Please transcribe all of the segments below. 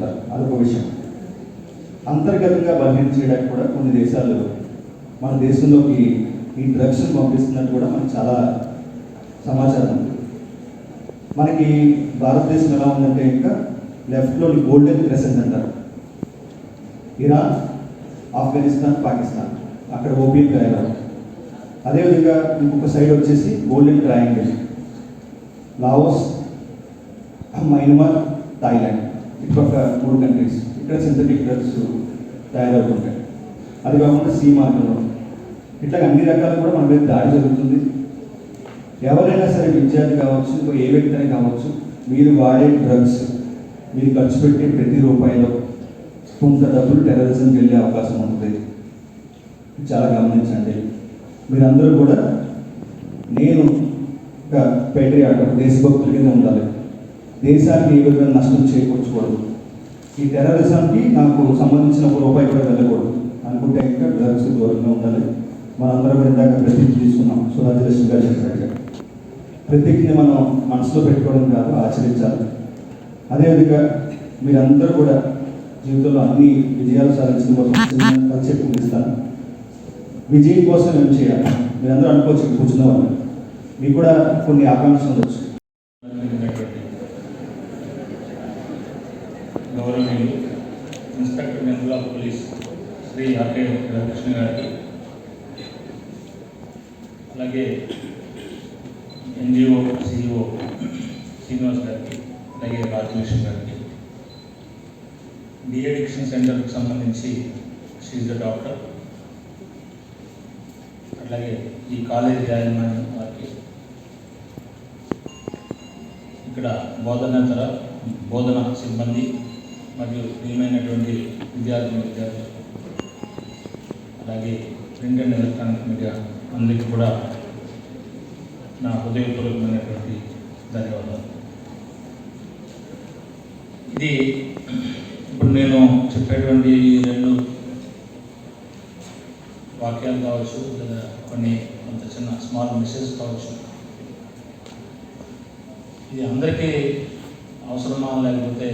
ఉంటారు, అదొక విషయం. అంతర్గతంగా బలహీన చేయడానికి కూడా కొన్ని దేశాలు మన దేశంలోకి ఈ డ్రగ్స్ని పంపిస్తున్నట్టు కూడా మనకు చాలా సమాచారం ఉంది. మనకి భారతదేశం ఎలా ఉందంటే ఇంకా లెఫ్ట్లోని గోల్డెన్ క్రెసెంట్ అంటారు. ఇరాన్, ఆఫ్ఘనిస్తాన్, పాకిస్తాన్, అక్కడ ఓపియం తయారవు. అదేవిధంగా ఇంకొక సైడ్ వచ్చేసి golden triangle, Laos, Myanmar, Thailand, ఇటుపక్క 3 కంట్రీస్. ఇక్కడ సింథటిక్ డ్రగ్స్ తయారవుతుంటాయి. అది కాకుండా సీ మార్గంలో ఇట్లా అన్ని రకాలు కూడా మన మీద దాడి జరుగుతుంది. ఎవరైనా సరే విద్యార్థి కావచ్చు, ఏ వ్యక్తి అయినా కావచ్చు, మీరు వాడే డ్రగ్స్, మీరు ఖర్చు పెట్టే ప్రతి రూపాయిలో కొంత డబ్బులు టెర్రరిజంకి వెళ్ళే అవకాశం ఉంటుంది. చాలా గమనించండి. మీరందరూ కూడా నేను ఒక పేట్రియాట్, ఒక దేశభక్తుల కింద ఉండాలి. దేశానికి ఏ విధంగా నష్టం చేకూర్చకూడదు. ఈ టెర్రరిజంకి నాకు సంబంధించిన ఒక రూపాయి కూడా వెళ్ళకూడదు అనుకుంటే ఇంకా డ్రగ్స్ దూరంగా ఉండాలి. మనందరం ఇందాక ప్రతిజ్ఞ తీసుకున్నాం, సుధాజలక్ష్మి గారు చెప్పినట్టుగా. ప్రతిజ్ఞని మనం మనసులో పెట్టుకోవడం కాదు, ఆచరించాలి. అదేవిధంగా మీరందరూ కూడా జీవితంలో అన్ని విజయాలు సాధించిన కోసం కాన్సెప్ట్ ముగిస్తాను. విజయం కోసం ఏం చేయాలి? మీరందరూ అనుకోవచ్చు కూర్చున్న వాళ్ళు, మీకు కూడా కొన్ని ఆకాంక్షలు ఉండొచ్చు. గౌరవనీయులు inspector general of police Shri R K Radhakrishna గారికి, అలాగే ఎన్జిఓ సిఇఓ శ్రీనివాస్ గారికి, అలాగే రాజలక్ష్మి గారికి, డి అడిక్షన్ సెంటర్కి సంబంధించి షీఈ్ ద డాక్టర్, అలాగే ఈ కాలేజీ యాజమాన్యం వారికి, ఇక్కడ బోధన సిబ్బంది మరియు ప్రియమైనటువంటి విద్యార్థులు, అలాగే ప్రింట్ అండ్ ఎలక్ట్రానిక్ మీడియా అందరికీ కూడా నా హృదయపూర్వకమైనటువంటి ధన్యవాదాలు. ఇది ఇప్పుడు నేను చెప్పేటువంటి 2 వాక్యాలు కావచ్చు, లేదా కొంత చిన్న స్మాల్ మెసేజ్ కావచ్చు, ఇది అందరికీ అవసరమా లేకపోతే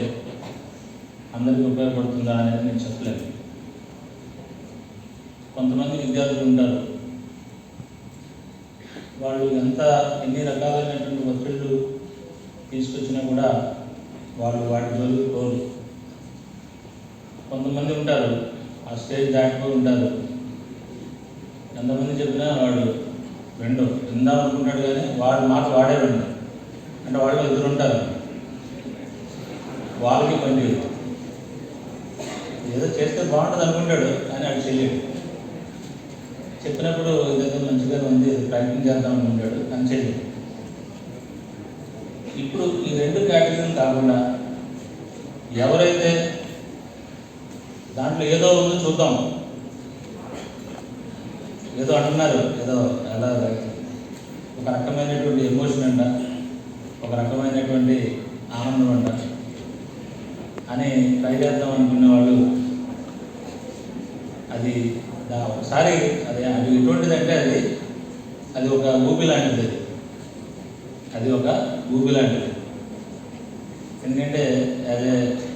అందరికీ ఉపయోగపడుతుందా అనేది నేను చెప్పలేను. కొంతమంది విద్యార్థులు ఉంటారు, వాళ్ళు ఎన్ని రకాలైనటువంటి ఒత్తిళ్ళు తీసుకొచ్చినా కూడా వాళ్ళు వాటి జోలికి పోరు. కొంతమంది ఉంటారు ఆ స్టేజ్ దాటిపోయి ఉంటారు, ఎంతమంది చెప్పినా వాడు విందాం అనుకుంటాడు, కానీ వాడి మాట వాడే వింటాడు. అంటే వాళ్ళు 2 ఉంటారు, వాళ్ళకి పని ఏదో చేస్తే బాగుంటుంది అనుకుంటాడు, కానీ అది చేయలేడు. చెప్పినప్పుడు ఇదేదో మంచిగా ఉంది, ప్రయత్నం చేద్దాం అనుకుంటాడు, కానీ చేయలేడు. ఇప్పుడు ఈ 2 కేటగిరీలు కాకుండా ఎవరైతే దాంట్లో ఏదో ఉందో చూద్దాం, ఏదో అంటున్నారు, ఏదో ఎలా ఒక రకమైనటువంటి ఎమోషన్ అంట, ఒక రకమైనటువంటి ఆనందం అంట అని ట్రై చేద్దాం అనుకునే వాళ్ళు, అది ఒకసారి అది ఎటువంటిదంటే అది ఒక ఊబి లాంటిది. అది ఒక ఊబి లాంటిది. ఎందుకంటే యాజ్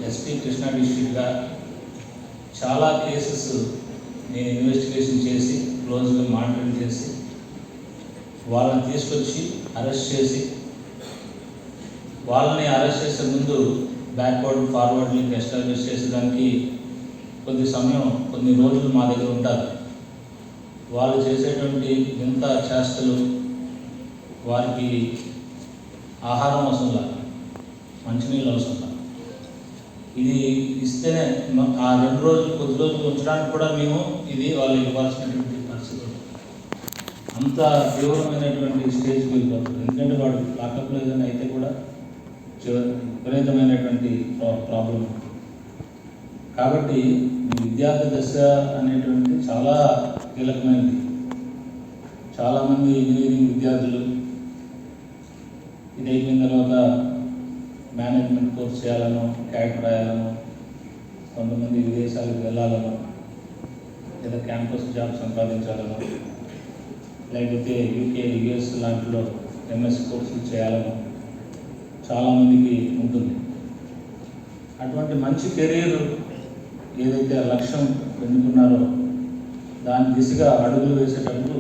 ఎస్పీ కృష్ణా డిస్ట్రిక్ట్గా చాలా కేసెస్ నేను ఇన్వెస్టిగేషన్ చేసి, క్లోజ్గా మానిటరింగ్ చేసి, వాళ్ళని తీసుకొచ్చి అరెస్ట్ చేసి, వాళ్ళని అరెస్ట్ చేసే ముందు బ్యాక్వర్డ్ ఫార్వర్డ్ లింక్ ఎస్టాబ్లిష్ చేసేదానికి కొద్ది సమయం, కొన్ని రోజులు మా దగ్గర ఉంటారు. వాళ్ళు చేసేటువంటి వింత చేష్టలు, వారికి ఆహారం అవసరంలా, మంచినీళ్ళు అవసరంలా, ఇది ఇస్తేనే ఆ 2 రోజులు కొద్ది రోజులు ఉంచడానికి కూడా మేము ఇది వాళ్ళు ఇవ్వాల్సినటువంటి పరిస్థితులు. అంత తీవ్రమైనటువంటి స్టేజ్కి వెళ్ళిపోతుంది. ఎందుకంటే వాడు లాకప్లో ఏదైనా అయితే కూడా విపరీతమైనటువంటి ప్రాబ్లం. కాబట్టి విద్యార్థి దశ అనేటువంటి చాలా కీలకమైనది. చాలామంది ఇంజనీరింగ్ విద్యార్థులు ఇది అయిపోయిన తర్వాత మేనేజ్మెంట్ కోర్స్ చేయాలనో, క్యాట్ రాయాలనో, కొంతమంది విదేశాలకు వెళ్ళాలనో, లేదా క్యాంపస్ జాబ్ సంపాదించాలనో, లేకపోతే యూకే, యుఎస్ లాంటిలో ఎంఎస్ కోర్సులు చేయాలనో చాలామందికి ఉంటుంది. అటువంటి మంచి కెరీర్ ఏదైతే ఆ లక్ష్యం ఎన్నుకున్నారో దాని దిశగా అడుగులు వేసేటప్పుడు